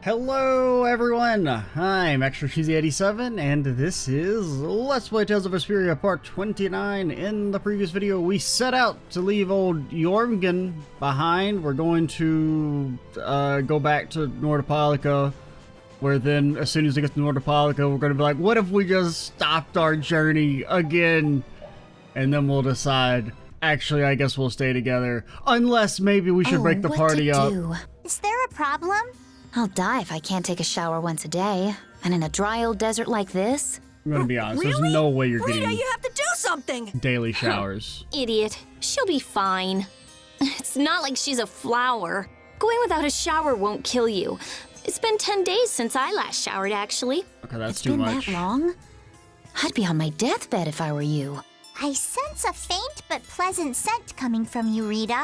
Hello everyone, I'm Extra Cheesy 87 and this is Let's Play Tales of Vesperia Part 29. In the previous video we set out to leave old Jorgen behind. We're going to go back to Nordopolica, where then as soon as we get to Nordopolica we're going to be like, what if we just stopped our journey again? And then we'll decide, actually I guess we'll stay together, unless maybe we should break the party up. Is there a problem? I'll die if I can't take a shower once a day. And in a dry old desert like this? I'm gonna be honest, Really? there's no way you're Rita, getting you have to do something! daily showers. Idiot. She'll be fine. It's not like she's a flower. Going without a shower won't kill you. It's been 10 days since I last showered, actually. Okay, that's It's too been much. that long? I'd be on my deathbed if I were you. I sense a faint but pleasant scent coming from you, Rita.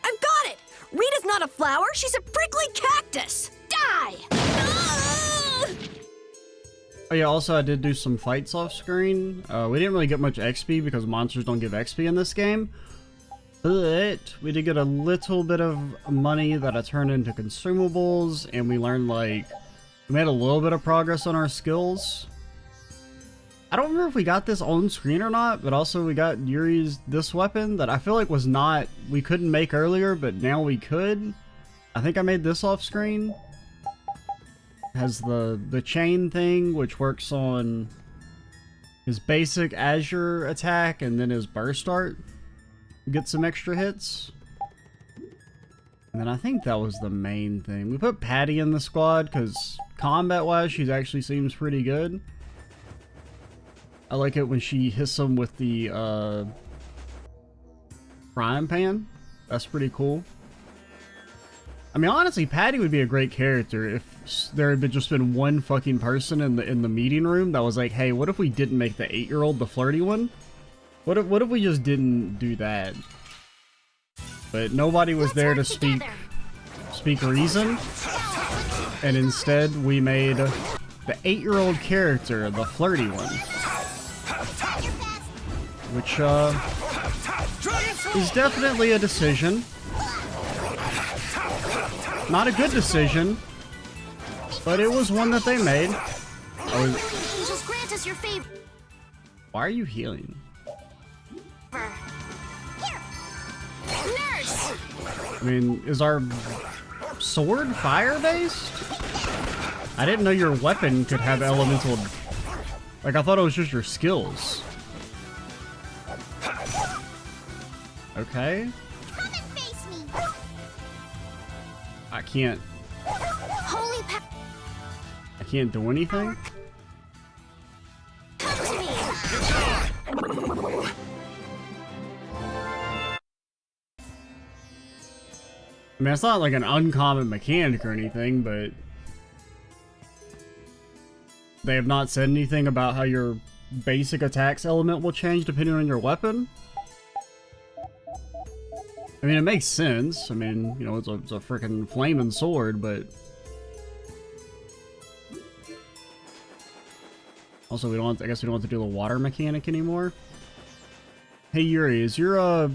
I've got it! Rita's not a flower, she's a prickly cactus! Die! Oh yeah, also I did do some fights off screen. We didn't really get much XP because monsters don't give XP in this game. But we did get a little bit of money that I turned into consumables, and we learned, like, we made a little bit of progress on our skills. I don't remember if we got this on screen or not, but also we got Yuri's this weapon that I feel like was not, we couldn't make earlier, but now we could. I think I made this off screen. Has the chain thing, which works on his basic Azure attack and then his burst art. Get some extra hits. And then I think that was the main thing. We put Patty in the squad because combat-wise, she actually seems pretty good. I like it when she hits him with the frying pan. That's pretty cool. I mean, honestly, Patty would be a great character if there had just been one fucking person in the meeting room that was like, hey, what if we didn't make the 8-year-old the flirty one? What if we just didn't do that? But nobody was there to speak reason, and instead we made the 8-year-old character the flirty one, which is definitely a decision. Not a good decision, but it was one that they made. Angels, grant us your favor. Why are you healing? Here, nurse. I mean, is our sword fire-based? I didn't know your weapon could have elemental... Like, I thought it was just your skills. Okay. Come and face me. I can't... Holy pa- I can't do anything? Come to me. I mean, it's not like an uncommon mechanic or anything, but... They have not said anything about how your basic attacks element will change depending on your weapon. I mean, it makes sense. I mean, you know, it's a freaking flaming sword, but... Also, I guess we don't have to do the water mechanic anymore. Hey Yuri, is your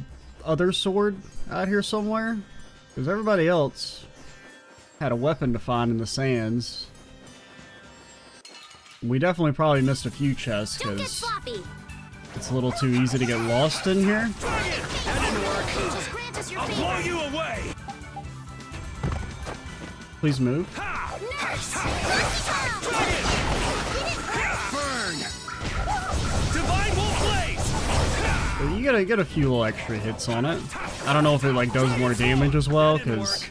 other sword out here somewhere? Because everybody else had a weapon to find in the sands. We definitely probably missed a few chests Don't get because sloppy. it's a little too easy to get lost in here. Angels, grant us your favor. Blow you away! Please move. Nurse. Burn! Divine Wolf Blaze! You gotta get a few little extra hits on it. I don't know if it like does more damage as well, because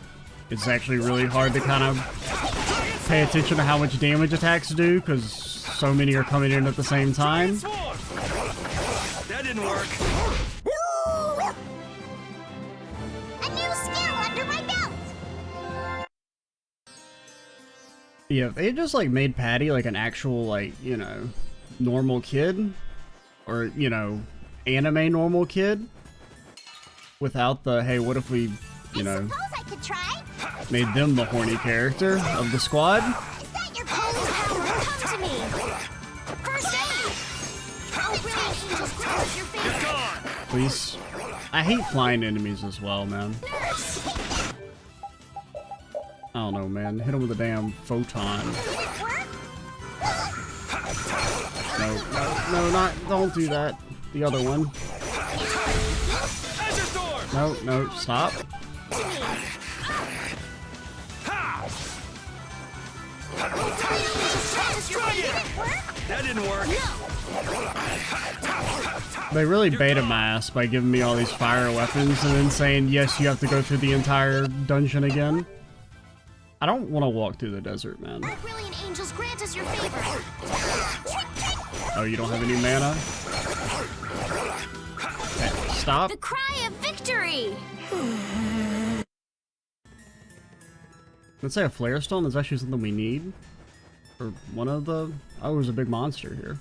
it's actually really hard to kind of pay attention to how much damage attacks do, because so many are coming in at the same time. That didn't work. A new skill under my belt. Yeah, if they just like made Patty like an actual, like, you know, normal kid, or, you know, anime normal kid, without the, hey, what if we, you know, Suppose I could try. made them the horny character of the squad? Is that your holy power? Come to me. First aid. Oh, brilliant, angels, grant us your favor. Gone! Please. I hate flying enemies as well, man. Nurse. I don't know, man. Hit him with a damn photon. No, don't do that. The other one. No, stop. That didn't work. They really baited my ass by giving me all these fire weapons and then saying, yes, you have to go through the entire dungeon again. I don't want to walk through the desert, man. Our brilliant angels grant us your favor. Oh, you don't have any mana? Okay, stop. The cry of victory! Let's say a flare stone is actually something we need. For one of the... Oh, there's a big monster here.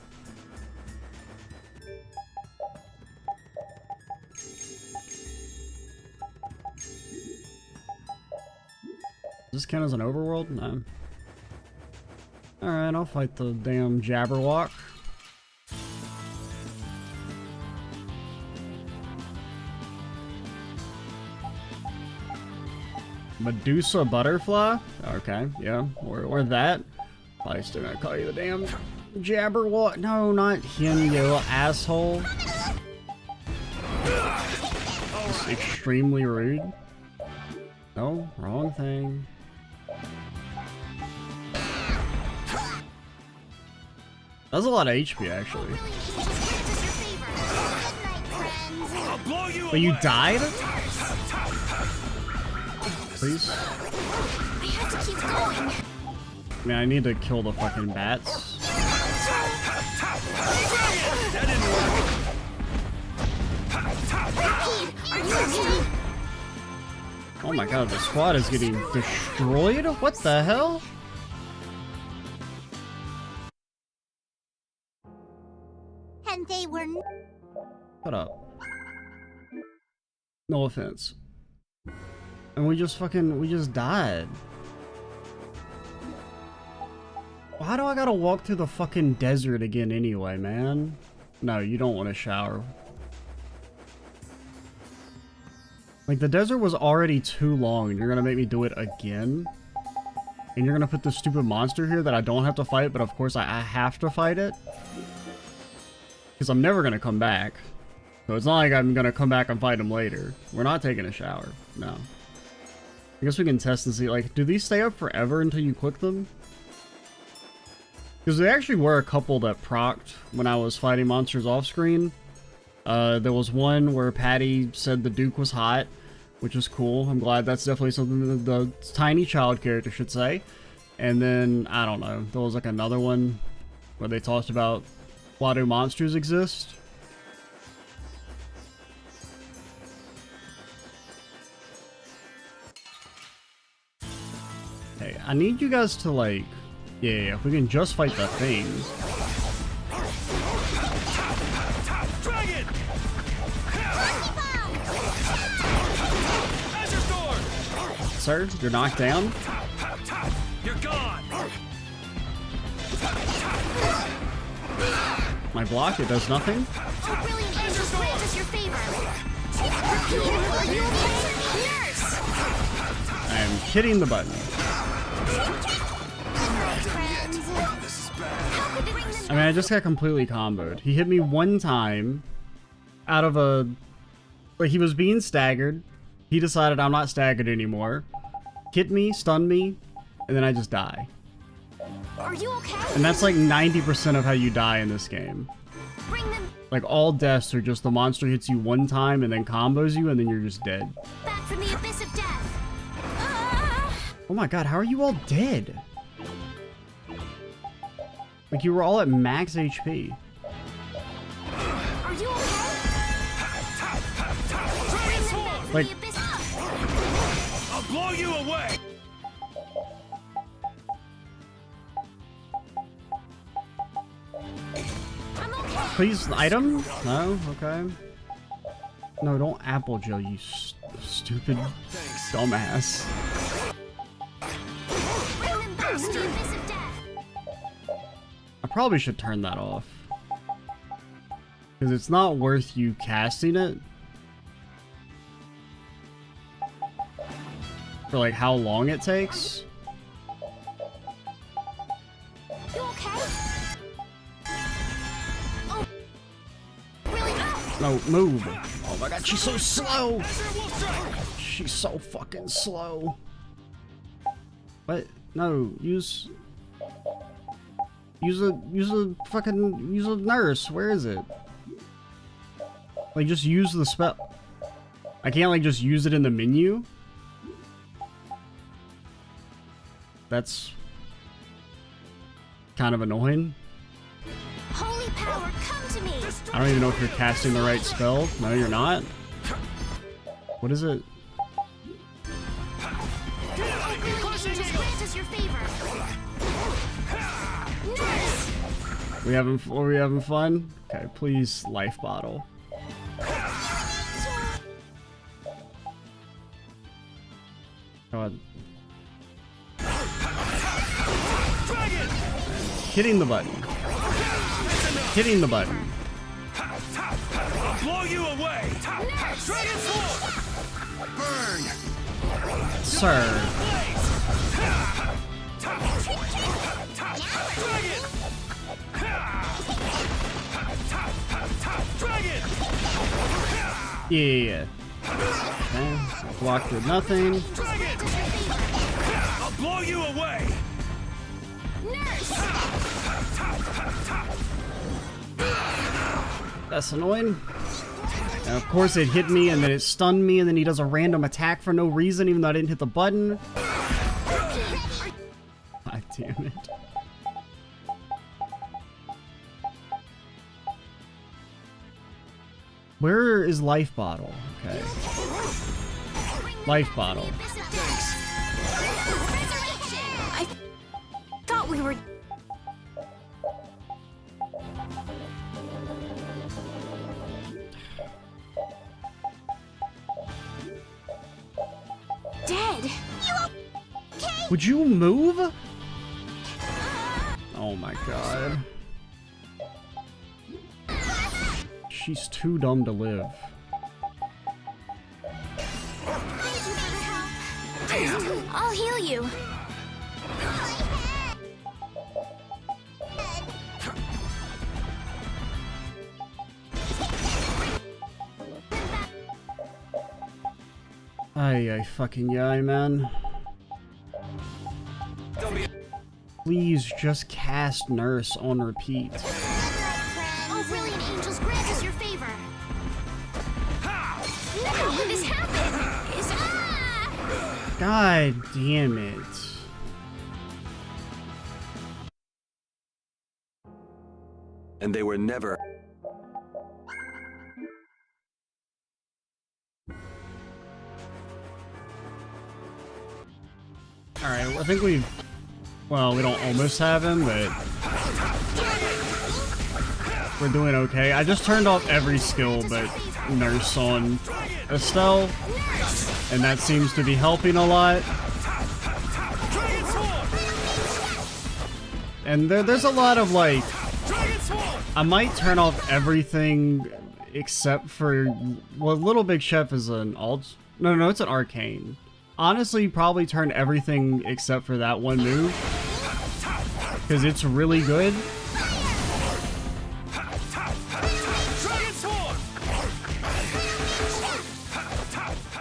Does this count as an overworld? No. Alright, I'll fight the damn Jabberwock. Medusa Butterfly? Okay, yeah, or that. Probably still gonna call you the damn Jabberwock. No, not him, you little asshole. It's extremely rude. No, wrong thing. That's a lot of HP, actually. I'll blow you But you away. died? Please? I have to keep going. I mean, I need to kill the fucking bats. That didn't work. Are you okay? Oh my god, the squad is getting destroyed? What the hell? And they were... Shut up. No offense. And we just died. Why do I gotta walk through the fucking desert again anyway, man? No, you don't want to shower. Like, the desert was already too long, and you're gonna make me do it again? And you're gonna put this stupid monster here that I don't have to fight, but of course I have to fight it? Because I'm never gonna come back. So it's not like I'm gonna come back and fight him later. We're not taking a shower. No. I guess we can test and see, like, do these stay up forever until you click them? Because there actually were a couple that procced when I was fighting monsters off screen. There was one where Patty said the Duke was hot, which was cool. I'm glad that's definitely something that the tiny child character should say. And then, I don't know, there was like another one where they talked about why do monsters exist? Hey, I need you guys to like, yeah, if we can just fight the thing. Dragon! Azure Sword! Sir, you're knocked down. You're gone! My block, it does nothing. Our brilliant angels grant us your favor. Are you okay? Nurse! I am hitting the button. Friends. How could they bring them I mean, I just got completely comboed. He hit me one time out of a... Like, he was being staggered. He decided I'm not staggered anymore. Hit me, stunned me, and then I just die. Are you okay? And that's like 90% of how you die in this game. Bring them Like, all deaths are just the monster hits you one time and then combos you and then you're just dead. back from the abyss of death. Ah! Oh my god, how are you all dead? Like, you were all at max HP. Are you okay? Bring them back from Like- the abyss. I'll blow you away! I'm okay. Please, item? No? Okay. No, don't apple Joe, you stupid dumbass. Bring them back from the abyss of death. I probably should turn that off. Because it's not worth you casting it. For like how long it takes. No, move. Oh my god, she's so slow. Desert Wolf Strike! She's so fucking slow. What? No, use a nurse. Where is it? Like, just use the spell. I can't, like, just use it in the menu? That's kind of annoying. Holy power, come to me! I don't even know if you're casting the right spell. No, you're not. What is it? Angels grant us your favor! Nurse! Are we having fun? Okay, please, life bottle. God. Dragon! Hitting the button. Hitting the button. I'll blow you away! Dragon Sword! Burn! Sir. Blaze! Dragon! Dragon! Yeah. Okay. Blocked with nothing. Dragon! I'll blow you away! That's annoying. And of course it hit me and then it stunned me and then he does a random attack for no reason even though I didn't hit the button. God damn it. Where is life bottle? Okay. Life bottle. I thought we were... dead. Would you move? Oh my god. She's too dumb to live. I'll heal you. Ay, fucking yay, man. Please just cast Nurse on repeat. Oh, brilliant angels, grant us your favor! No, when this happened, is... God damn it. And they were never... Alright, I think we've... Well, we don't almost have him, but... We're doing okay. I just turned off every skill but Nurse on Estelle, and that seems to be helping a lot. And there's a lot of, like... I might turn off everything except for... Well, Little Big Chef is an alt... No, it's an arcane. Honestly, probably turn everything except for that one move, because it's really good.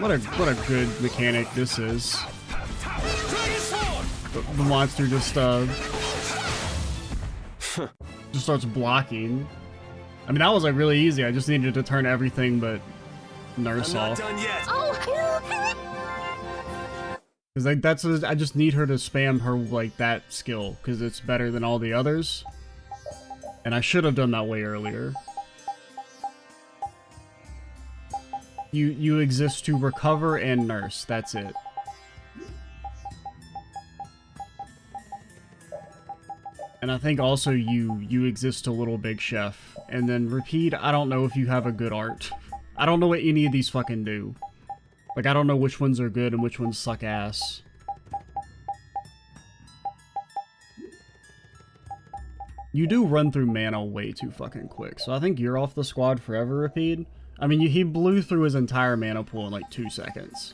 What a good mechanic this is. The monster just starts blocking. I mean, that was like really easy. I just needed to turn everything but Nurse I'm off. not done yet. Cause like I just need her to spam her like that skill because it's better than all the others. And I should have done that way earlier. You exist to recover and nurse. That's it. And I think also you exist to Little Big Chef. And then repeat. I don't know if you have a good art. I don't know what any of these fucking do. Like, I don't know which ones are good and which ones suck ass. You do run through mana way too fucking quick, so I think you're off the squad forever, Repeat. I mean, he blew through his entire mana pool in like 2 seconds.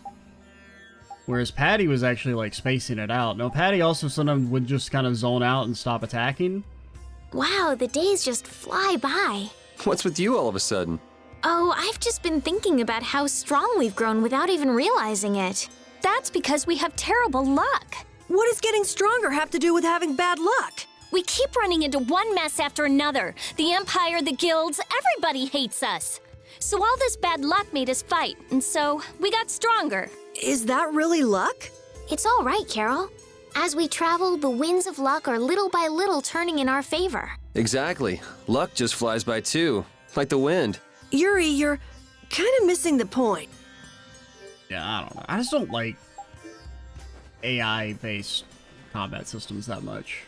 Whereas Patty was actually like spacing it out. No, Patty also sometimes would just kind of zone out and stop attacking. Wow, the days just fly by. What's with you all of a sudden? Oh, I've just been thinking about how strong we've grown without even realizing it. That's because we have terrible luck. What does getting stronger have to do with having bad luck? We keep running into one mess after another. The Empire, the guilds, everybody hates us. So all this bad luck made us fight, and so we got stronger. Is that really luck? It's all right, Carol. As we travel, the winds of luck are little by little turning in our favor. Exactly. Luck just flies by too, like the wind. Yuri, you're kind of missing the point. Yeah, I don't know. I just don't like AI-based combat systems that much.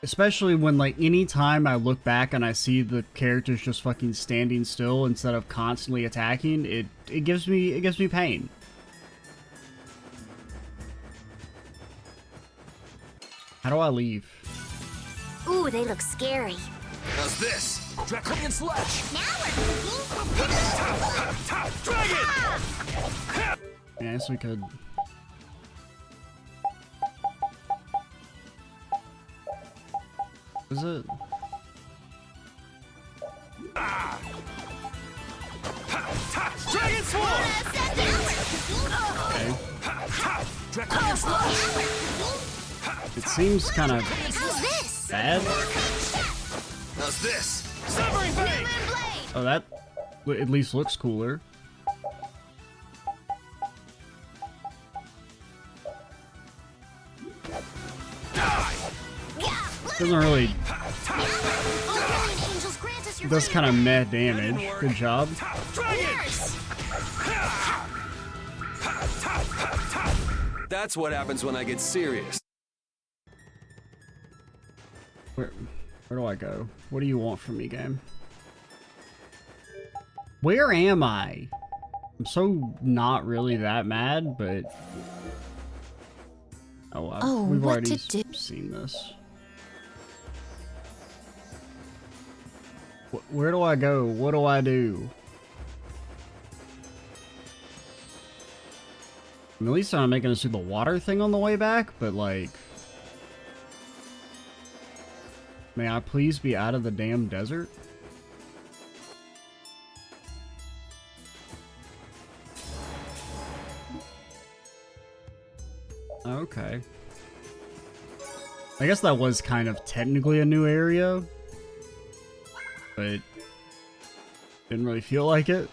Especially when, like, anytime I look back and I see the characters just fucking standing still instead of constantly attacking, it gives me pain. How do I leave? Ooh, they look scary. How's this? Draconian sledge! Now we're cooking. Dragon! I guess we could. Is it? Dragon sword! Okay. Draconian sledge! It seems kind of How's this? bad. How's this? Severing blade! Oh, that at least looks cooler. Doesn't really. Does kind of meh damage. Good job. That's what happens when I get serious. Where do I go? What do you want from me, game? Where am I? I'm so not really that mad, but we've what already to do? seen this. Where do I go? What do I do? I mean, at least I'm not making us do the water thing on the way back, but like, may I please be out of the damn desert? Okay. I guess that was kind of technically a new area, but didn't really feel like it.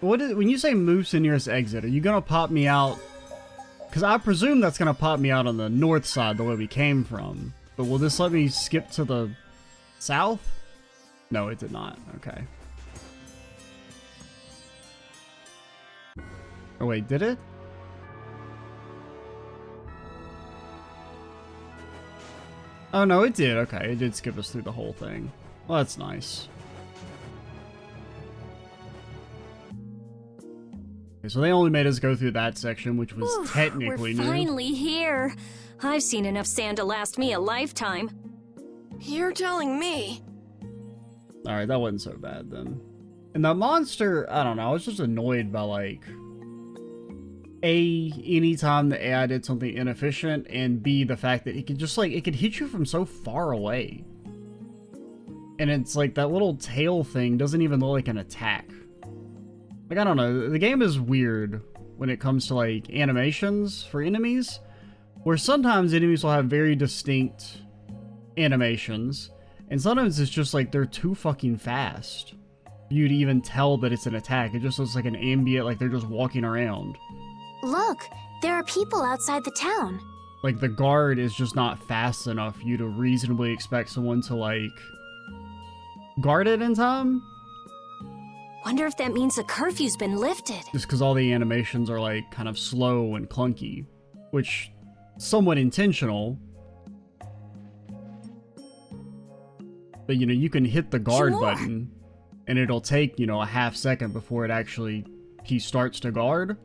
When you say move to nearest exit, are you gonna pop me out? Because I presume that's gonna pop me out on the north side, the way we came from. But will this let me skip to the south? No, it did not. Okay. Oh wait, did it? Oh no, it did. Okay, it did skip us through the whole thing. Well, that's nice. Okay, so they only made us go through that section, which was technically We're new. finally here. I've seen enough sand to last me a lifetime. You're telling me. Alright, that wasn't so bad then. And the monster, I don't know, I was just annoyed by like A, anytime the AI did something inefficient, and B, the fact that it could just like, it could hit you from so far away. And it's like that little tail thing doesn't even look like an attack. Like, I don't know, the game is weird when it comes to like animations for enemies, where sometimes enemies will have very distinct animations, and sometimes it's just like they're too fucking fast for you to even tell that it's an attack. It just looks like an ambient, like they're just walking around. Look, there are people outside the town. Like, the guard is just not fast enough for you to reasonably expect someone to, like, guard it in time? Wonder if that means the curfew's been lifted. Just because all the animations are, like, kind of slow and clunky. Which, somewhat intentional. But, you know, you can hit the guard button, and it'll take, you know, a half second before he starts to guard.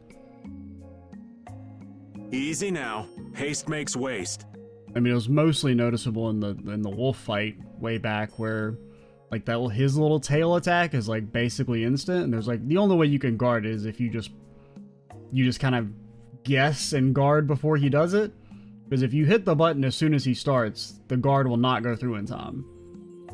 Easy now. Haste makes waste. I mean, it was mostly noticeable in the wolf fight way back, where like his little tail attack is like basically instant, and there's like the only way you can guard is if you just kind of guess and guard before he does it. Because if you hit the button as soon as he starts, the guard will not go through in time.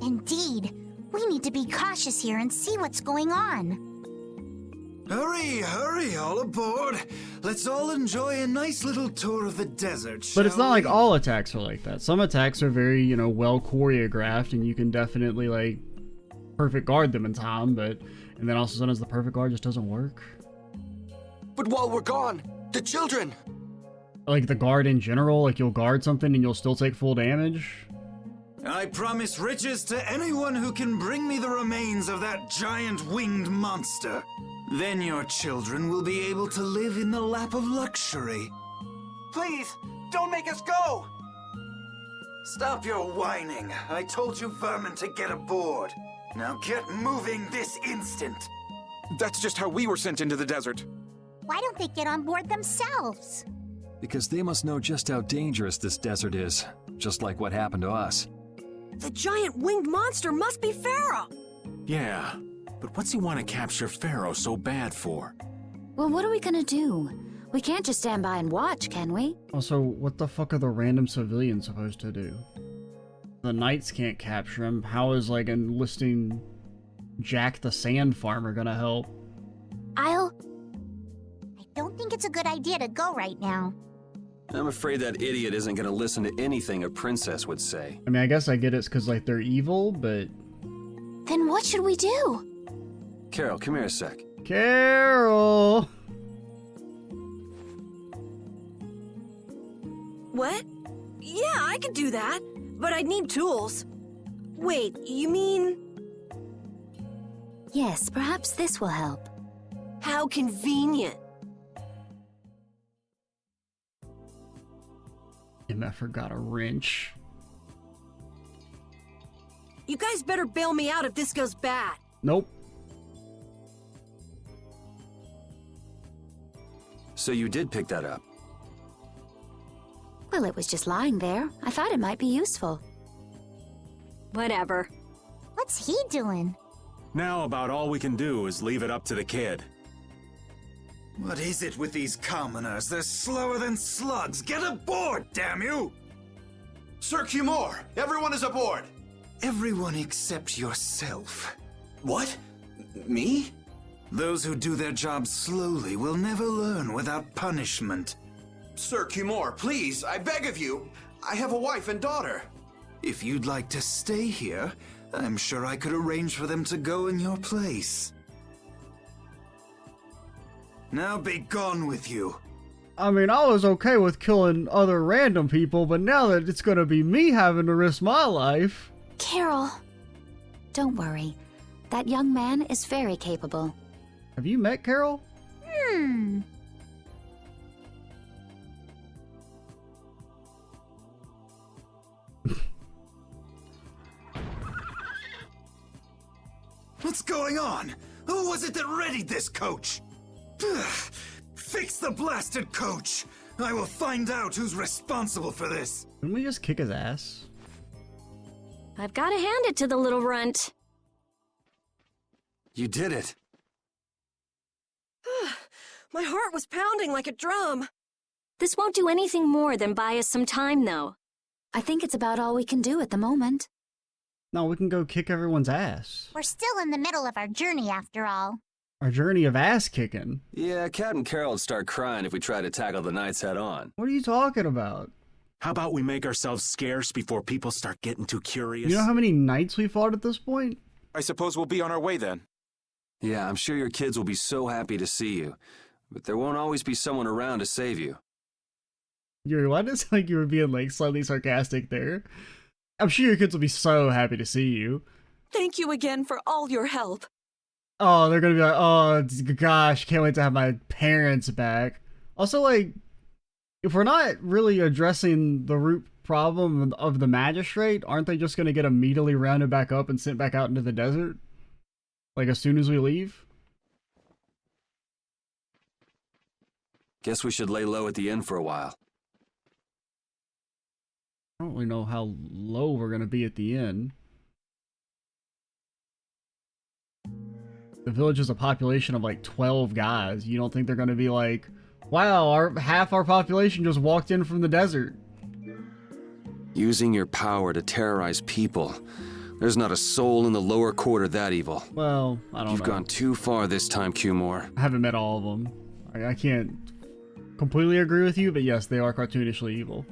Indeed. We need to be cautious here and see what's going on. Hurry, hurry, all aboard. Let's all enjoy a nice little tour of the desert, But it's not like we? all attacks are like that. Some attacks are very, you know, well choreographed, and you can definitely, like, perfect guard them in time, but... And then also sometimes the perfect guard just doesn't work. But while we're gone, the children! Like, the guard in general, like, you'll guard something and you'll still take full damage. I promise riches to anyone who can bring me the remains of that giant winged monster. Then your children will be able to live in the lap of luxury. Please, don't make us go! Stop your whining. I told you vermin to get aboard. Now get moving this instant. That's just how we were sent into the desert. Why don't they get on board themselves? Because they must know just how dangerous this desert is, just like what happened to us. The giant winged monster must be Pharaoh. Yeah, but what's he want to capture Pharaoh so bad for? Well, what are we gonna do? We can't just stand by and watch, can we? Also, what the fuck are the random civilians supposed to do? The knights can't capture him. How is, like, enlisting Jack the Sand Farmer gonna help? I don't think it's a good idea to go right now. I'm afraid that idiot isn't gonna listen to anything a princess would say. I mean, I guess I get it's because, like, they're evil, but... Then what should we do? Carol, come here a sec. Carol! What? Yeah, I could do that, but I'd need tools. Wait, you mean... Yes, perhaps this will help. How convenient. I forgot a wrench. You guys better bail me out if this goes bad. Nope. So you did pick that up? Well, it was just lying there. I thought it might be useful. Whatever. What's he doing? Now about all we can do is leave it up to the kid. What is it with these commoners? They're slower than slugs. Get aboard, damn you! Sir Cumore, everyone is aboard! Everyone except yourself. What? Me? Those who do their jobs slowly will never learn without punishment. Sir Cumore, please, I beg of you. I have a wife and daughter. If you'd like to stay here, I'm sure I could arrange for them to go in your place. Now be gone with you. I mean, I was okay with killing other random people, but now that it's gonna be me having to risk my life... Carol, don't worry. That young man is very capable. Have you met Carol? What's going on? Who was it that readied this coach? Fix the blasted coach! I will find out who's responsible for this. Didn't we just kick his ass? I've got to hand it to the little runt. You did it. My heart was pounding like a drum. This won't do anything more than buy us some time, though. I think it's about all we can do at the moment. No, we can go kick everyone's ass. We're still in the middle of our journey after all. Our journey of ass kicking. Yeah, Cat and Carol would start crying if we tried to tackle the knights head on. What are you talking about? How about we make ourselves scarce before people start getting too curious? You know how many knights we fought at this point? I suppose we'll be on our way then. Yeah, I'm sure your kids will be so happy to see you. But there won't always be someone around to save you. Why does it like you were being like slightly sarcastic there? I'm sure your kids will be so happy to see you. Thank you again for all your help. Oh, they're gonna be like, oh gosh, can't wait to have my parents back. Also, like, if we're not really addressing the root problem of the magistrate, aren't they just gonna get immediately rounded back up and sent back out into the desert? Like, as soon as we leave? Guess we should lay low at the inn for a while. I don't really know how low we're gonna be at the inn. The village has a population of like 12 guys. You don't think they're gonna be like, wow, half our population just walked in from the desert. Using your power to terrorize people. There's not a soul in the lower quarter that evil. Well, I don't know. You've gone too far this time, Q-More. I haven't met all of them. I can't completely agree with you, but yes, they are cartoonishly evil.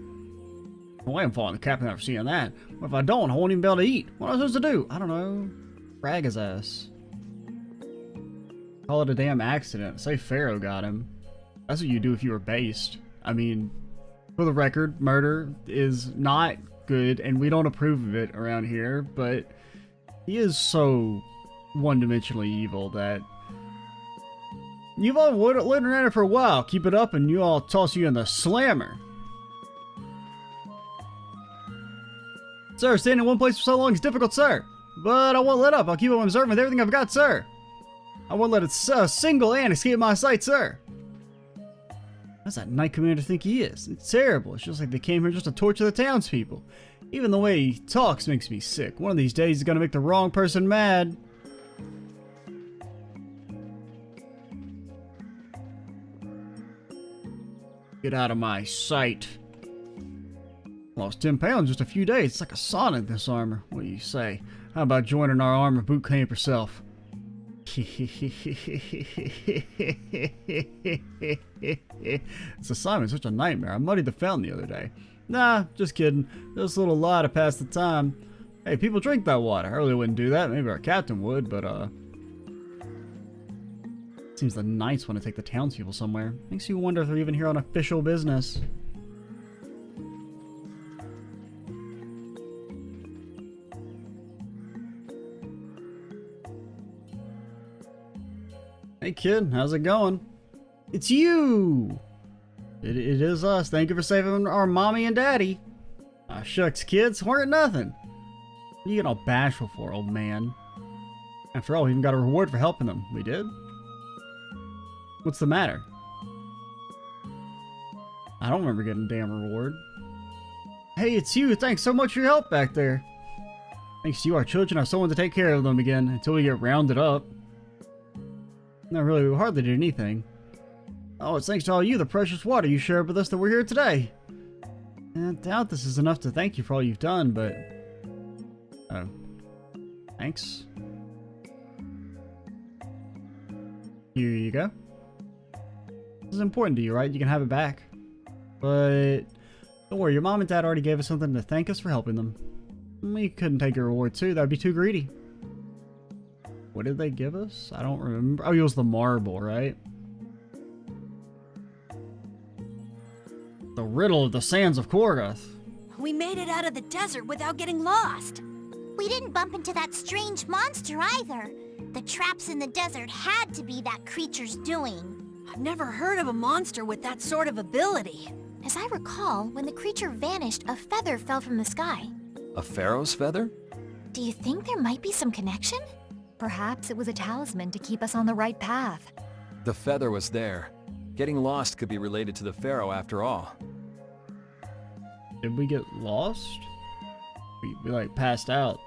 Well, I am falling the captain after seeing that. What if I don't? I won't even be able to eat. What am I supposed to do? I don't know. Frag his ass. Call it a damn accident. Say Pharaoh got him. That's what you do if you were based. I mean, for the record, murder is not good, and we don't approve of it around here, but he is so one-dimensionally evil that you've all lived around it for a while. Keep it up and I'll toss you in the slammer. Sir, staying in one place for so long is difficult, sir. But I won't let up. I'll keep on observing with everything I've got, sir. I won't let a single ant escape my sight, sir. What's that Knight Commander think he is? It's terrible. It's just like they came here just to torture the townspeople. Even the way he talks makes me sick. One of these days he's gonna make the wrong person mad. Get out of my sight. Lost 10 pounds in just a few days. It's like a sauna in this armor. What do you say? How about joining our armor boot camp yourself? This assignment's such a nightmare. I muddied the fountain the other day. Nah, just kidding. Just a little lie to pass the time. Hey, people drink that water. I really wouldn't do that. Maybe our captain would, but seems the knights want to take the townspeople somewhere. Makes you wonder if they're even here on official business. Hey kid, how's it going? It's you! It is us. Thank you for saving our mommy and daddy. Ah, shucks, kids. Weren't nothing. What are you getting all bashful for, old man? After all, we even got a reward for helping them. We did? What's the matter? I don't remember getting a damn reward. Hey, it's you. Thanks so much for your help back there. Thanks to you, our children have someone to take care of them again until we get rounded up. Not really, we hardly did anything. Oh, it's thanks to all you, the precious water you shared with us, that we're here today. I doubt this is enough to thank you for all you've done, but... Oh. Thanks. Here you go. This is important to you, right? You can have it back. But... don't worry, your mom and dad already gave us something to thank us for helping them. We couldn't take a reward too, that would be too greedy. What did they give us? I don't remember. Oh, it was the marble, right? The riddle of the sands of Korgoth. We made it out of the desert without getting lost. We didn't bump into that strange monster either. The traps in the desert had to be that creature's doing. I've never heard of a monster with that sort of ability. As I recall, when the creature vanished, a feather fell from the sky. A pharaoh's feather? Do you think there might be some connection? Perhaps it was a talisman to keep us on the right path. The feather was there. Getting lost could be related to the pharaoh after all. Did we get lost? We like passed out.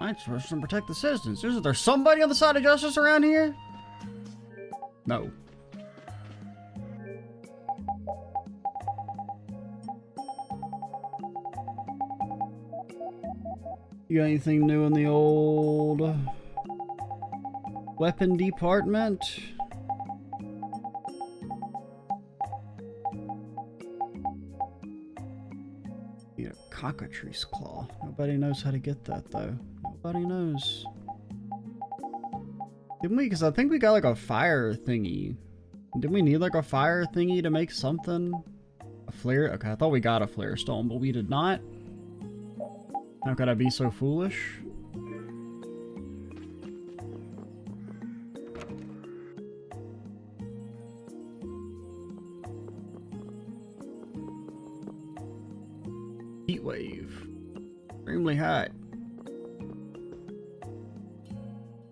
Knights rush to protect the citizens. Is there somebody on the side of justice around here? No. You got anything new in the old weapon department? Need a cockatrice claw. Nobody knows how to get that though. Nobody knows. Didn't we? Because I think we got like a fire thingy. Didn't we need like a fire thingy to make something? A flare? Okay, I thought we got a flare stone, but we did not. How could I be so foolish? Heat wave. Extremely hot.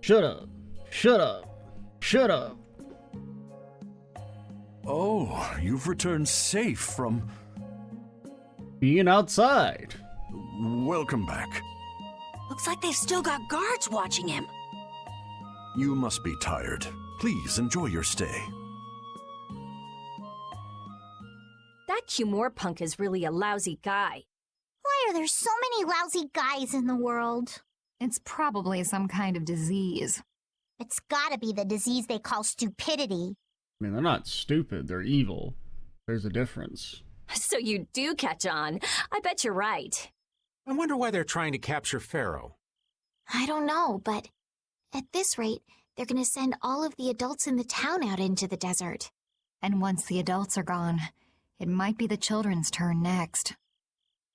Shut up. Shut up. Shut up. Oh, you've returned safe from being outside. Welcome back. Looks like they've still got guards watching him. You must be tired. Please enjoy your stay. That Cumore punk is really a lousy guy. Why are there so many lousy guys in the world? It's probably some kind of disease. It's gotta be the disease they call stupidity. I mean, they're not stupid, they're evil. There's a difference. So you do catch on. I bet you're right. I wonder why they're trying to capture Pharaoh. I don't know, but at this rate, they're gonna send all of the adults in the town out into the desert. And once the adults are gone, it might be the children's turn next.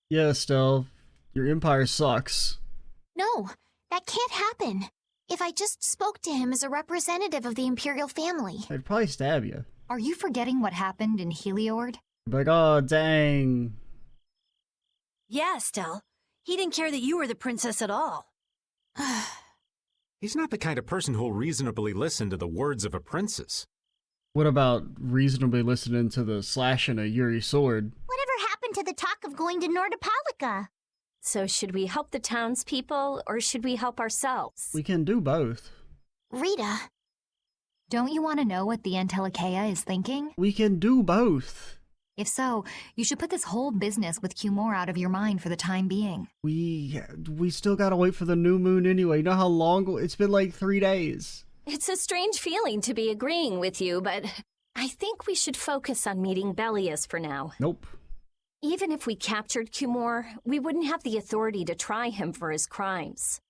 Yeah, Estelle, your empire sucks. No, that can't happen. If I just spoke to him as a representative of the Imperial family. I'd probably stab you. Are you forgetting what happened in Heliord? Like, oh, dang. Yeah, Estelle. He didn't care that you were the princess at all. He's not the kind of person who'll reasonably listen to the words of a princess. What about reasonably listening to the slashing a Yuri sword? Whatever happened to the talk of going to Nordopolica? So should we help the townspeople, or should we help ourselves? We can do both. Rita. Don't you want to know what the Antelikeia is thinking? We can do both. If so, you should put this whole business with Cumore out of your mind for the time being. We still gotta wait for the new moon anyway. You know how long? It's been like 3 days. It's a strange feeling to be agreeing with you, but I think we should focus on meeting Belius for now. Nope. Even if we captured Cumore, we wouldn't have the authority to try him for his crimes.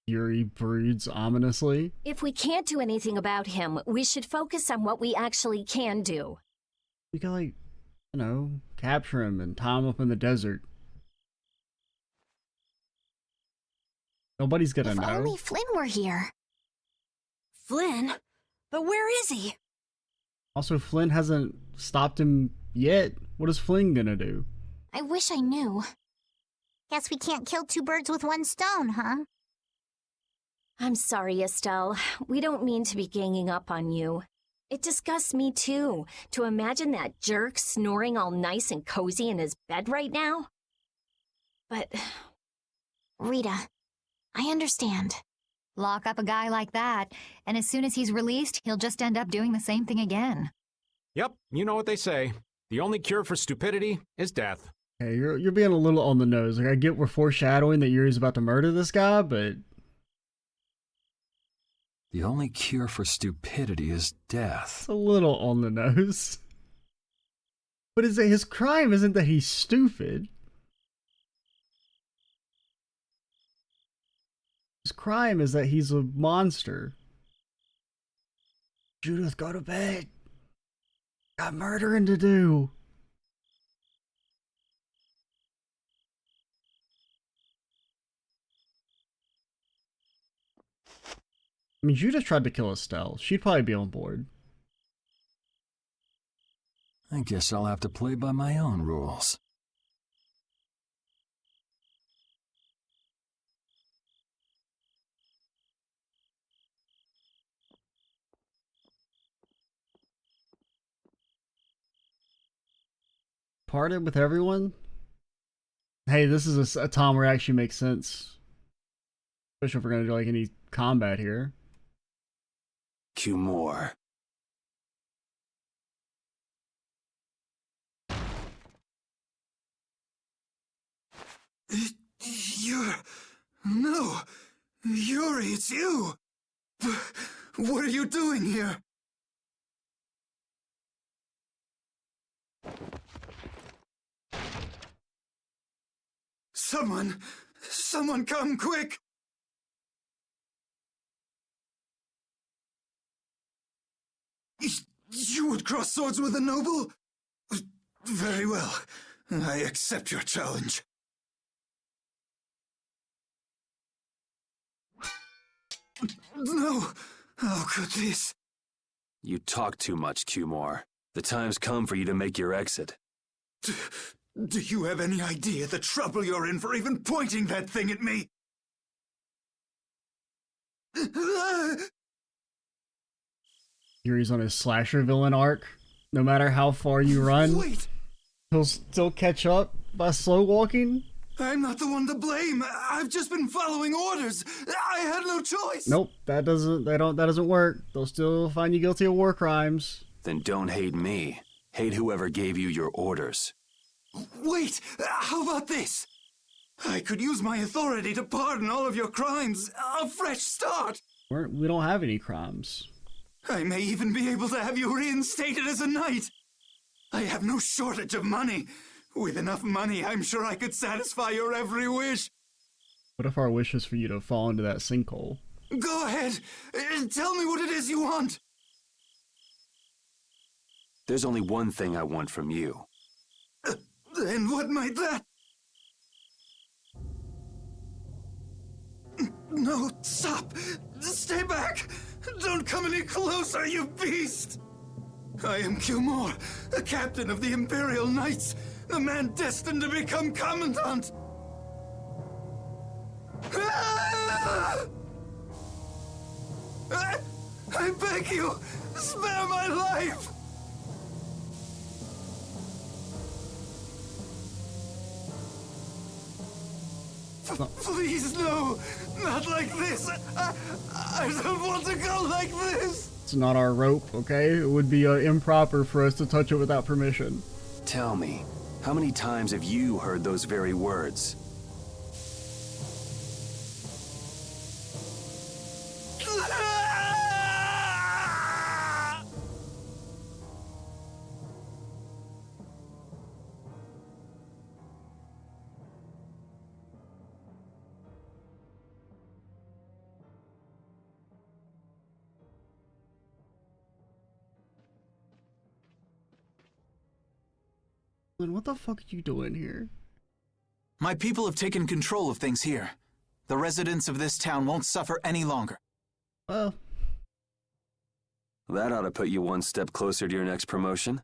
Yuri broods ominously. If we can't do anything about him, we should focus on what we actually can do. We can, like, you know, capture him and tie him up in the desert. Nobody's gonna know. If only Flynn were here. Flynn? But where is he? Also, Flynn hasn't stopped him yet. What is Flynn gonna do? I wish I knew. Guess we can't kill 2 birds with 1 stone, huh? I'm sorry, Estelle. We don't mean to be ganging up on you. It disgusts me too, to imagine that jerk snoring all nice and cozy in his bed right now. But... Rita, I understand. Lock up a guy like that, and as soon as he's released, he'll just end up doing the same thing again. Yep, you know what they say. The only cure for stupidity is death. Hey, you're being a little on the nose. Like, I get we're foreshadowing that Yuri's about to murder this guy, but... The only cure for stupidity is death. It's a little on the nose. But his crime isn't that he's stupid. His crime is that he's a monster. Judith, go to bed. Got murdering to do. I mean, Judith tried to kill Estelle. She'd probably be on board. I guess I'll have to play by my own rules. Parted with everyone? Hey, this is a time where it actually makes sense. Especially if we're gonna do like any combat here. Cumore. No! Yuri, it's you! What are you doing here? Someone come quick! You would cross swords with a noble? Very well. I accept your challenge. No! How could this? You talk too much, Cumore. The time's come for you to make your exit. Do you have any idea the trouble you're in for even pointing that thing at me? Yuri's on his slasher villain arc. No matter how far you run, Wait! he'll still catch up by slow walking. I'm not the one to blame. I've just been following orders. I had no choice. Nope, that doesn't work. They'll still find you guilty of war crimes. Then don't hate me. Hate whoever gave you your orders. Wait, how about this? I could use my authority to pardon all of your crimes. A fresh start. We don't have any crimes. I may even be able to have you reinstated as a knight. I have no shortage of money. With enough money, I'm sure I could satisfy your every wish. What if our wish is for you to fall into that sinkhole? Go ahead. Tell me what it is you want. There's only one thing I want from you. Then what might that... No, stop! Stay back! Don't come any closer, you beast! I am Cumore, the captain of the Imperial Knights, the man destined to become Commandant! I beg you, spare my life! Please, no! Not like this! I don't want to go like this! It's not our rope, okay? It would be improper for us to touch it without permission. Tell me, how many times have you heard those very words? What the fuck are you doing here? My people have taken control of things here. The residents of this town won't suffer any longer. Well, that ought to put you one step closer to your next promotion.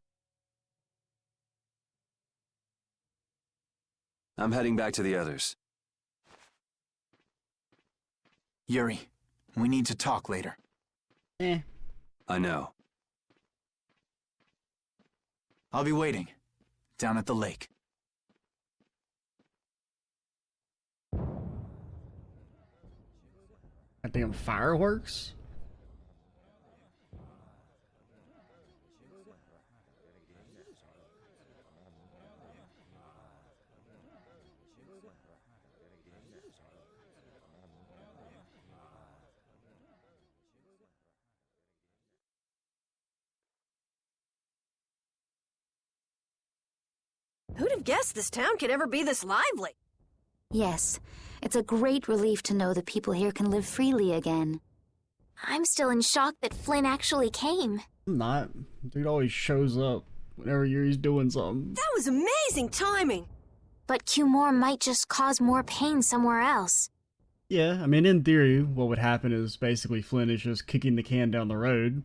I'm heading back to the others. Yuri, we need to talk later. I know. I'll be waiting. Down at the lake. Goddamn fireworks? Who'd have guessed this town could ever be this lively? Yes, it's a great relief to know the people here can live freely again. I'm still in shock that Flynn actually came. I'm not. Dude always shows up whenever Yuri's doing something. That was amazing timing! But Cumore might just cause more pain somewhere else. Yeah, I mean, in theory, what would happen is basically Flynn is just kicking the can down the road.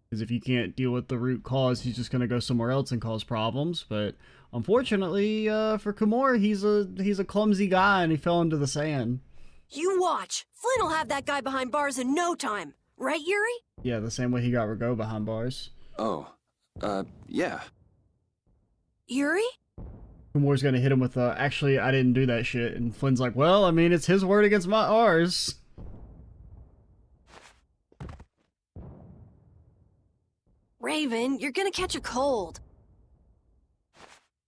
Because if you can't deal with the root cause, he's just going to go somewhere else and cause problems. But unfortunately, for Cumore, he's a clumsy guy and he fell into the sand. You watch! Flynn will have that guy behind bars in no time. Right, Yuri? Yeah, the same way he got Rago behind bars. Oh, yeah. Yuri? Cumore's going to hit him with, actually, I didn't do that shit. And Flynn's like, well, I mean, it's his word against ours. Raven, you're gonna catch a cold.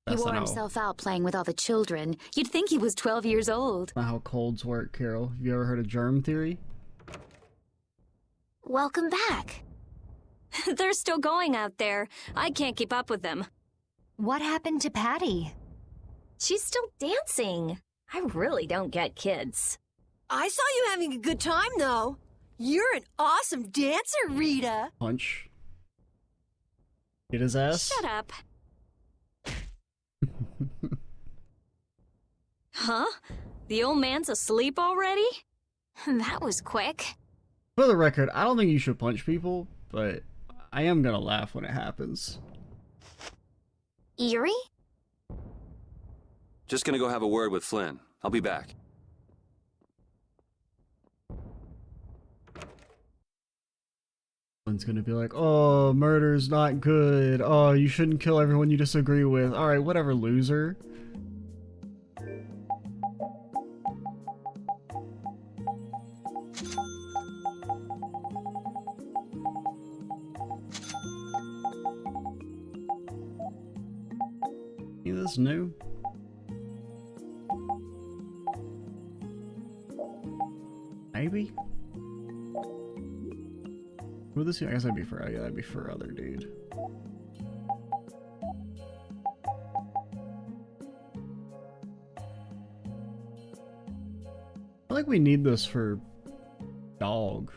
He wore himself out playing with all the children. You'd think he was 12 years old. Not how colds work, Carol. Have you ever heard of germ theory? Welcome back. They're still going out there. I can't keep up with them. What happened to Patty? She's still dancing. I really don't get kids. I saw you having a good time, though. You're an awesome dancer, Rita. Punch. Hit his ass. Shut up. Huh? The old man's asleep already? That was quick. For the record, I don't think you should punch people, but I am gonna laugh when it happens. Yuri? Just gonna go have a word with Flynn. I'll be back. Flynn's gonna be like, oh, murder's not good. Oh, you shouldn't kill everyone you disagree with. Alright, whatever, loser. Any of this new? Maybe? Would this be? I guess that'd be for, yeah, that'd be for other dude. I feel like we need this for dog.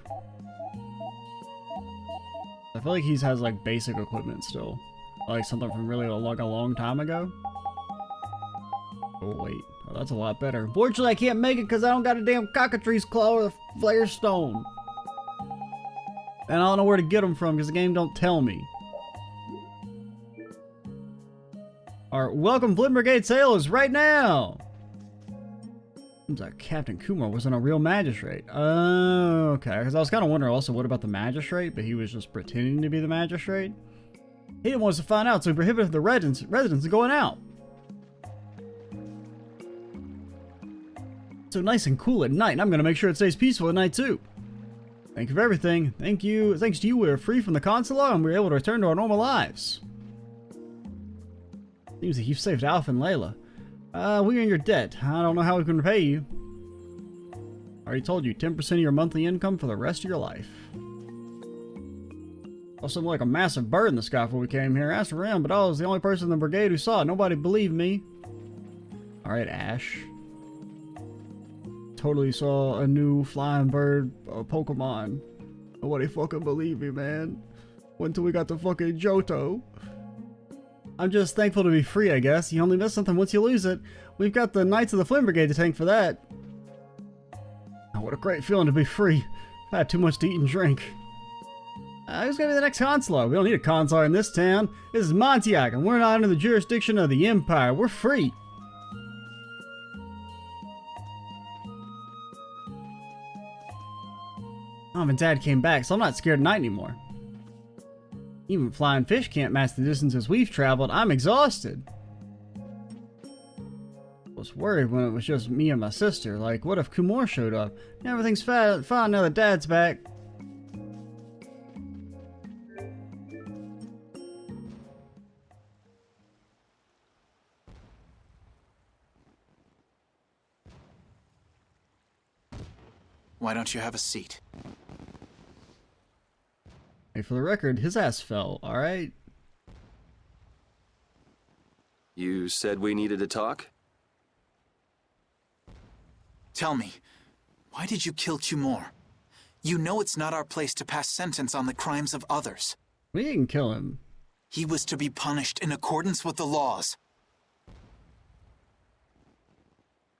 I feel like he has like basic equipment still. Like something from really like a long time ago. Oh wait, oh, that's a lot better. Unfortunately I can't make it because I don't got a damn cockatrice claw or a flare stone. And I don't know where to get them from because the game don't tell me. Alright, welcome Flint Brigade sailors right now! Seems like Captain Kumar wasn't a real magistrate. Oh, okay. Because I was kind of wondering also what about the magistrate, but he was just pretending to be the magistrate. He didn't want us to find out, so he prohibited the residents from going out. So nice and cool at night, and I'm going to make sure it stays peaceful at night too. Thank you for everything. Thank you. Thanks to you, we're free from the consulate and we're able to return to our normal lives. Seems like you've saved Alpha and Layla. We're in your debt. I don't know how we can repay you. I already told you, 10% of your monthly income for the rest of your life. Also like a massive bird in the sky before we came here. I asked around, but I was the only person in the brigade who saw it. Nobody believed me. Alright, Ash. Totally saw a new flying bird Pokemon. Nobody fucking believed me, man. Wait until we got the fucking Johto. I'm just thankful to be free, I guess. You only miss something once you lose it. We've got the Knights of the Flint Brigade to thank for that. Oh, what a great feeling to be free. I've had too much to eat and drink. Who's gonna be the next consular? We don't need a consular in this town. This is Mantaic, and we're not under the jurisdiction of the Empire. We're free. Mom and Dad came back, so I'm not scared at night anymore. Even flying fish can't match the distances we've traveled. I'm exhausted. I was worried when it was just me and my sister. Like, what if Kumar showed up? Everything's fine now that Dad's back. Why don't you have a seat? Hey, for the record, his ass fell, alright? You said we needed to talk? Tell me, why did you kill Kumar? You know it's not our place to pass sentence on the crimes of others. We didn't kill him. He was to be punished in accordance with the laws.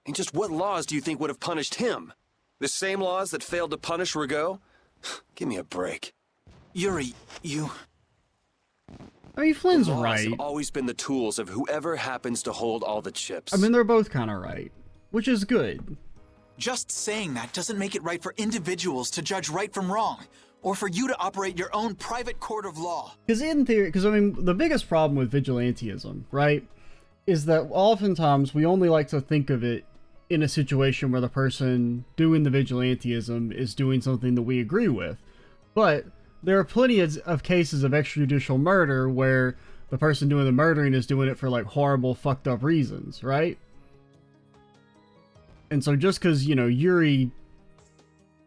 And just what laws do you think would have punished him? The same laws that failed to punish Rigaud? Give me a break. Yuri, you... I mean, Flynn's laws right. have always been the tools of whoever happens to hold all the chips. I mean, they're both kind of right, which is good. Just saying that doesn't make it right for individuals to judge right from wrong, or for you to operate your own private court of law. Because in theory, because I mean, the biggest problem with vigilantism, right, is that oftentimes we only like to think of it in a situation where the person doing the vigilantism is doing something that we agree with. But there are plenty of cases of extrajudicial murder where the person doing the murdering is doing it for like horrible, fucked up reasons, right? And so just because, you know, Yuri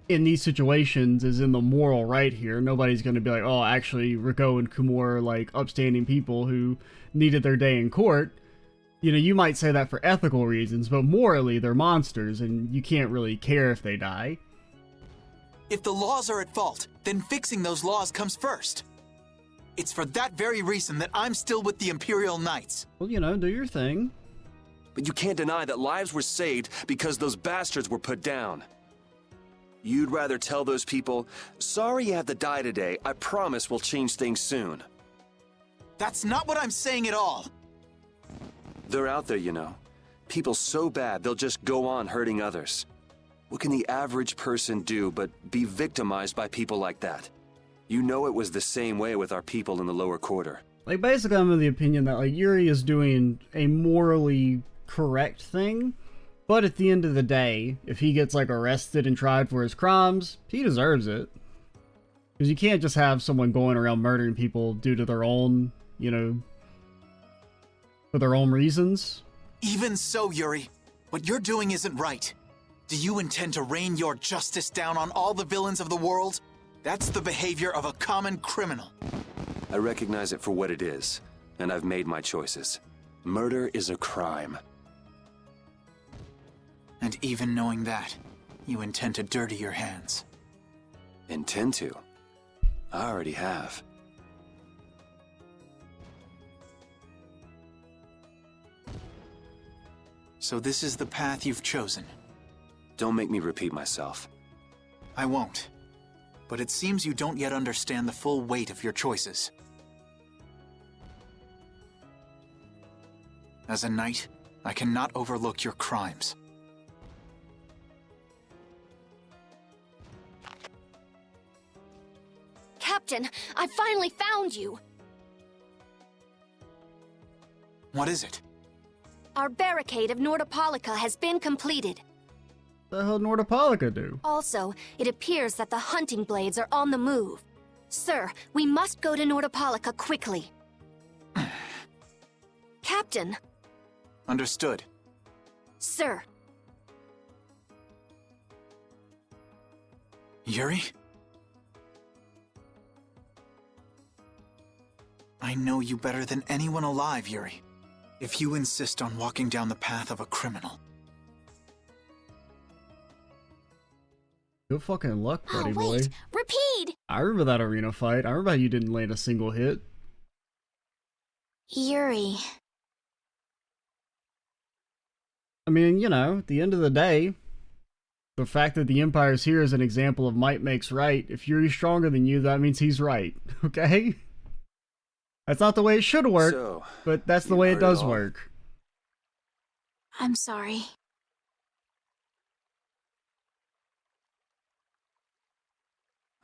in these situations is in the moral right here, nobody's going to be like, oh, actually, Rigaud and Kumar are like upstanding people who needed their day in court. You know, you might say that for ethical reasons, but morally, they're monsters, and you can't really care if they die. If the laws are at fault, then fixing those laws comes first. It's for that very reason that I'm still with the Imperial Knights. Well, you know, do your thing. But you can't deny that lives were saved because those bastards were put down. You'd rather tell those people, sorry you have to die today, I promise we'll change things soon. That's not what I'm saying at all. They're out there, you know. People so bad, they'll just go on hurting others. What can the average person do but be victimized by people like that? You know it was the same way with our people in the lower quarter. Like, basically, I'm of the opinion that, like, Yuri is doing a morally correct thing, but at the end of the day, if he gets, like, arrested and tried for his crimes, he deserves it. Because you can't just have someone going around murdering people due to their own, you know, For their own reasons. Even so, Yuri, what you're doing isn't right. Do you intend to rain your justice down on all the villains of the world? That's the behavior of a common criminal. I recognize it for what it is, and I've made my choices. Murder is a crime. And even knowing that, you intend to dirty your hands. Intend to? I already have. So this is the path you've chosen. Don't make me repeat myself. I won't. But it seems you don't yet understand the full weight of your choices. As a knight, I cannot overlook your crimes. Captain, I finally found you! What is it? Our barricade of Nordopolica has been completed. What the hell Nordopolica do? Also, it appears that the hunting blades are on the move. Sir, we must go to Nordopolica quickly. Captain! Understood. Sir. Yuri? I know you better than anyone alive, Yuri. If you insist on walking down the path of a criminal. Good fucking luck, buddy boy. Repeat! I remember that arena fight. I remember how you didn't land a single hit. Yuri. I mean, you know, at the end of the day, the fact that the Empire's here is an example of might makes right. If Yuri's stronger than you, that means he's right. Okay? That's not the way it should work, but that's the way it does work. I'm sorry.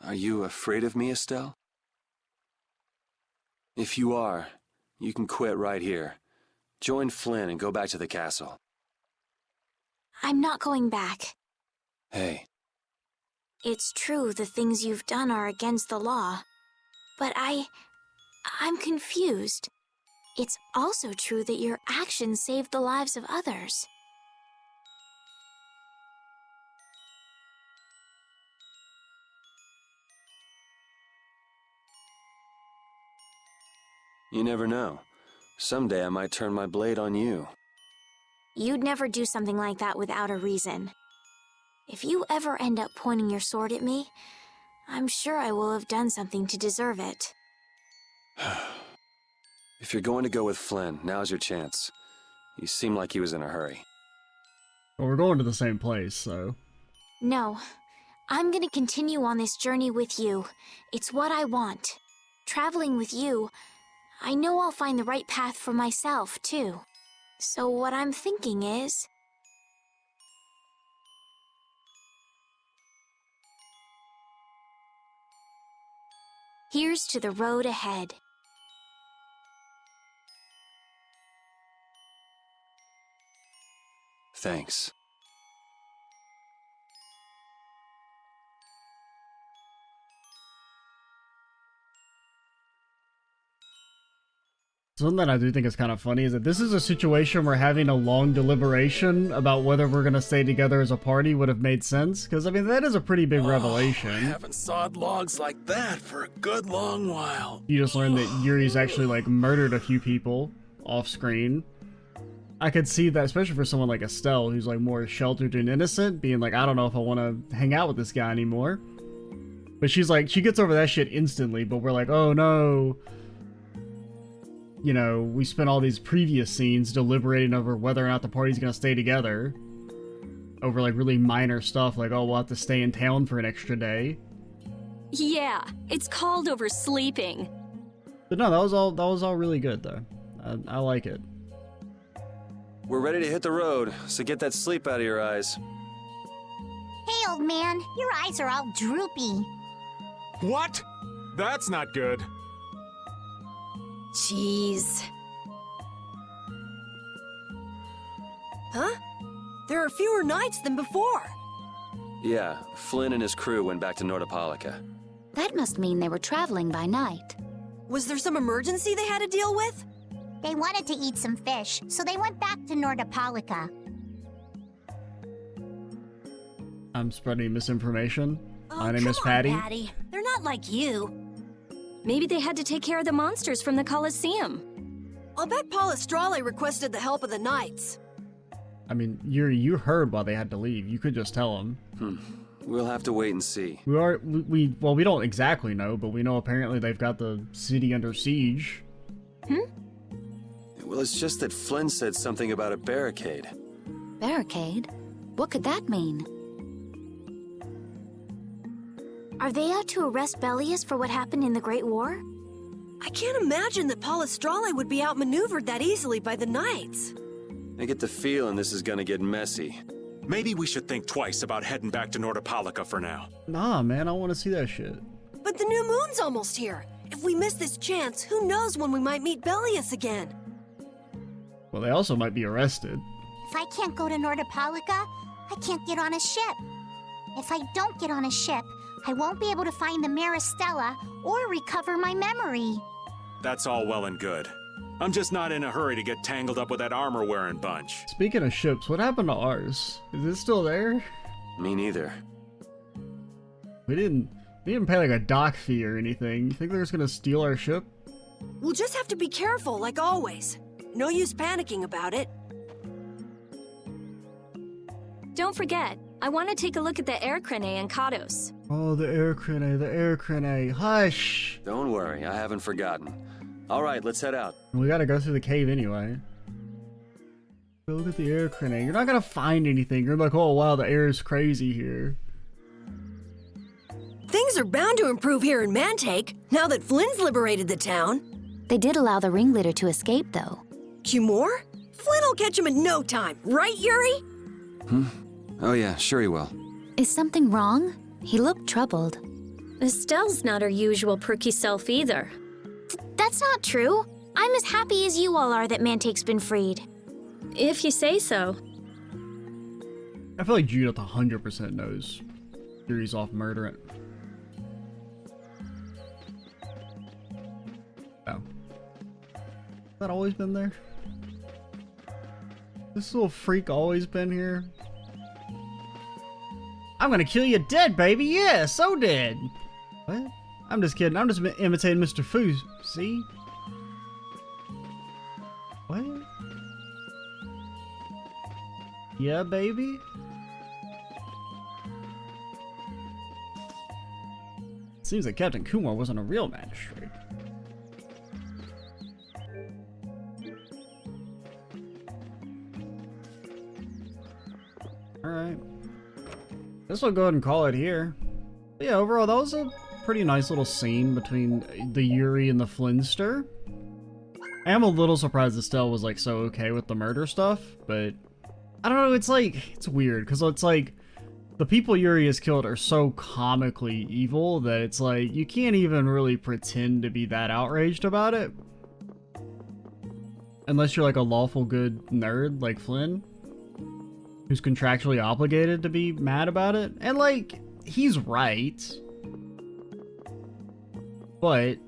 Are you afraid of me, Estelle? If you are, you can quit right here. Join Flynn and go back to the castle. I'm not going back. Hey. It's true the things you've done are against the law, but I'm confused. It's also true that your actions saved the lives of others. You never know. Someday I might turn my blade on you. You'd never do something like that without a reason. If you ever end up pointing your sword at me, I'm sure I will have done something to deserve it. If you're going to go with Flynn, now's your chance. You seem like he was in a hurry. Well, we're going to the same place, so... No. I'm gonna continue on this journey with you. It's what I want. Traveling with you, I know I'll find the right path for myself, too. So what I'm thinking is... here's to the road ahead. Thanks. Something that I do think is kind of funny is that this is a situation where having a long deliberation about whether we're going to stay together as a party would have made sense. Because, I mean, that is a pretty big revelation. I haven't sawed logs like that for a good long while. You just learned that Yuri's actually, like, murdered a few people off screen. I could see that, especially for someone like Estelle, who's, like, more sheltered and innocent, being like, I don't know if I want to hang out with this guy anymore. But she's like, she gets over that shit instantly, but we're like, oh no. You know, we spent all these previous scenes deliberating over whether or not the party's gonna stay together. Over, like, really minor stuff, like, oh, we'll have to stay in town for an extra day. Yeah, it's called oversleeping. But no, that was all really good, though. I like it. We're ready to hit the road, so get that sleep out of your eyes. Hey, old man, your eyes are all droopy. What? That's not good. Jeez. Huh? There are fewer knights than before. Yeah, Flynn and his crew went back to Nordopolica. That must mean they were traveling by night. Was there some emergency they had to deal with? They wanted to eat some fish, so they went back to Nordopolica. I'm spreading misinformation. My name come is on, Patty. Patty. They're not like you. Maybe they had to take care of the monsters from the Colosseum. I'll bet Palestrale requested the help of the knights. I mean, you heard why they had to leave. You could just tell them. We'll have to wait and see. Well, we don't exactly know, but we know apparently they've got the city under siege. Well, it's just that Flynn said something about a barricade. Barricade? What could that mean? Are they out to arrest Bellius for what happened in the Great War? I can't imagine that Palestrale would be outmaneuvered that easily by the knights. I get the feeling this is gonna get messy. Maybe we should think twice about heading back to Nordopolica for now. Nah, man, I want to see that shit. But the new moon's almost here. If we miss this chance, who knows when we might meet Bellius again? Well, they also might be arrested. If I can't go to Nordopolica, I can't get on a ship. If I don't get on a ship, I won't be able to find the Maristella or recover my memory. That's all well and good. I'm just not in a hurry to get tangled up with that armor-wearing bunch. Speaking of ships, what happened to ours? Is it still there? Me neither. We didn't pay like a dock fee or anything. You think they're just gonna steal our ship? We'll just have to be careful, like always. No use panicking about it. Don't forget, I want to take a look at the Aircrene and Kados. Oh, the Aircrene. Hush! Don't worry, I haven't forgotten. All right, let's head out. We gotta go through the cave anyway. Go look at the Aircrene. You're not gonna find anything. You're like, oh wow, the air is crazy here. Things are bound to improve here in Mantaic, now that Flynn's liberated the town. They did allow the ringleader to escape, though. Cumore? Flynn will catch him in no time, right, Yuri? Oh yeah, sure he will. Is something wrong? He looked troubled. Estelle's not her usual perky self either. That's not true. I'm as happy as you all are that Mantaic's been freed. If you say so. I feel like Judith 100% knows Yuri's off murdering. Oh. Has that always been there? This little freak always been here? I'm gonna kill you dead, baby! Yeah, so dead! What? I'm just kidding. I'm just imitating Mr. Fu. See? What? Yeah, baby? Seems like Captain Kumar wasn't a real magistrate. Alright. Guess we'll go ahead and call it here. But yeah, overall, that was a pretty nice little scene between the Yuri and the Flinster. I am a little surprised Estelle was like so okay with the murder stuff, but I don't know, it's like, it's weird, because it's like, the people Yuri has killed are so comically evil that it's like, you can't even really pretend to be that outraged about it. Unless you're like a lawful good nerd like Flynn, who's contractually obligated to be mad about it. And like, he's right. But,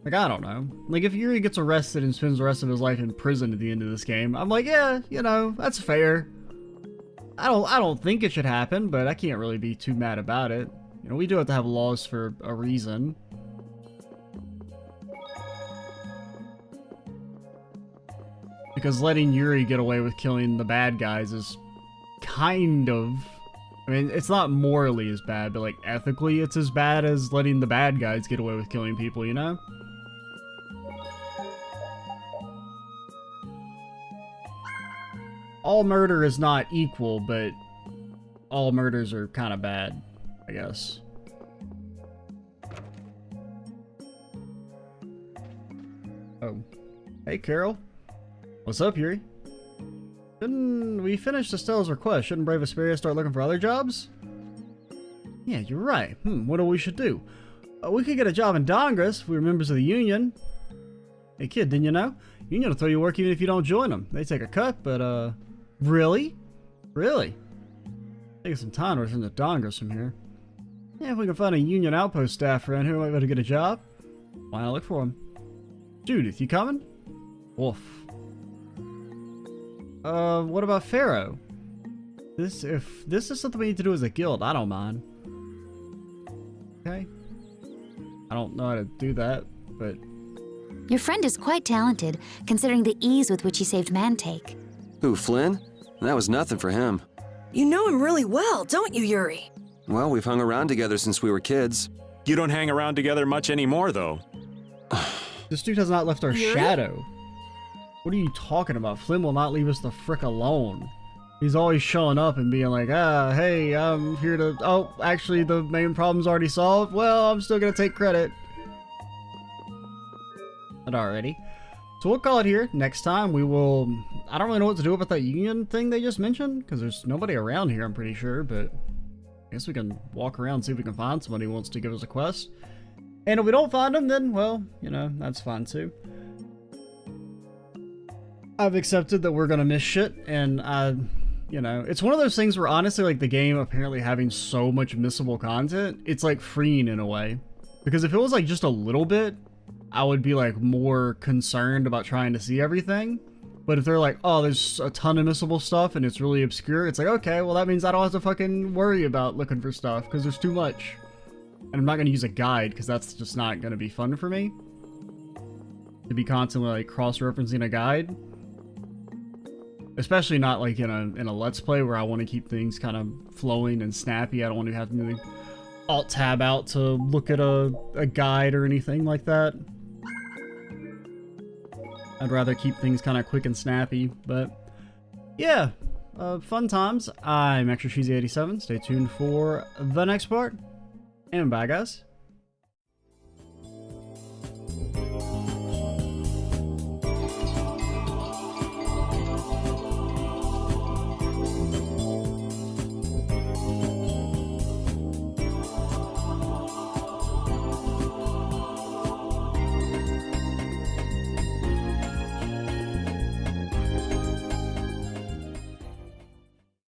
like, I don't know. Like, if Yuri gets arrested and spends the rest of his life in prison at the end of this game, I'm like, yeah, you know, that's fair. I don't think it should happen, but I can't really be too mad about it. You know, we do have to have laws for a reason. Because letting Yuri get away with killing the bad guys is kind of... I mean, it's not morally as bad, but like ethically it's as bad as letting the bad guys get away with killing people, you know? All murder is not equal, but all murders are kind of bad, I guess. Oh. Hey, Carol. What's up, Yuri? Shouldn't we finish Estelle's request? Shouldn't Brave Vesperia start looking for other jobs? Yeah, you're right. What do we should do? We could get a job in Dongres if we were members of the Union. Hey, kid, didn't you know? Union will throw you work even if you don't join them. They take a cut, but, Really? Really? Take some time to return to Dongres from here. Yeah, if we can find a Union outpost staff around here, we might be able to get a job. Why not look for them? Judith, you coming? Wolf. What about Pharaoh? If this is something we need to do as a guild, I don't mind. Okay. I don't know how to do that, but... Your friend is quite talented, considering the ease with which he saved Mantaic. Who, Flynn? That was nothing for him. You know him really well, don't you, Yuri? Well, we've hung around together since we were kids. You don't hang around together much anymore, though. This dude has not left our Yuri? shadow. What are you talking about? Flynn will not leave us the frick alone. He's always showing up and being like, hey, I'm here to... Oh, actually, the main problem's already solved? Well, I'm still gonna take credit. But alrighty. So we'll call it here. Next time, we will... I don't really know what to do about that union thing they just mentioned, because there's nobody around here, I'm pretty sure, but... I guess we can walk around and see if we can find somebody who wants to give us a quest. And if we don't find them, then, well, you know, that's fine too. I've accepted that we're gonna miss shit, and you know, it's one of those things where honestly, like, the game apparently having so much missable content, it's like freeing in a way. Because if it was like just a little bit, I would be like more concerned about trying to see everything. But if they're like, oh, there's a ton of missable stuff and it's really obscure, it's like, okay, well that means I don't have to fucking worry about looking for stuff because there's too much. And I'm not going to use a guide because that's just not going to be fun for me. To be constantly like cross-referencing a guide. Especially not like in a Let's Play where I want to keep things kind of flowing and snappy. I don't want to have to Alt-tab out to look at a guide or anything like that. I'd rather keep things kind of quick and snappy, but yeah, fun times. I'm Extra Cheesy 87. Stay tuned for the next part, and bye guys.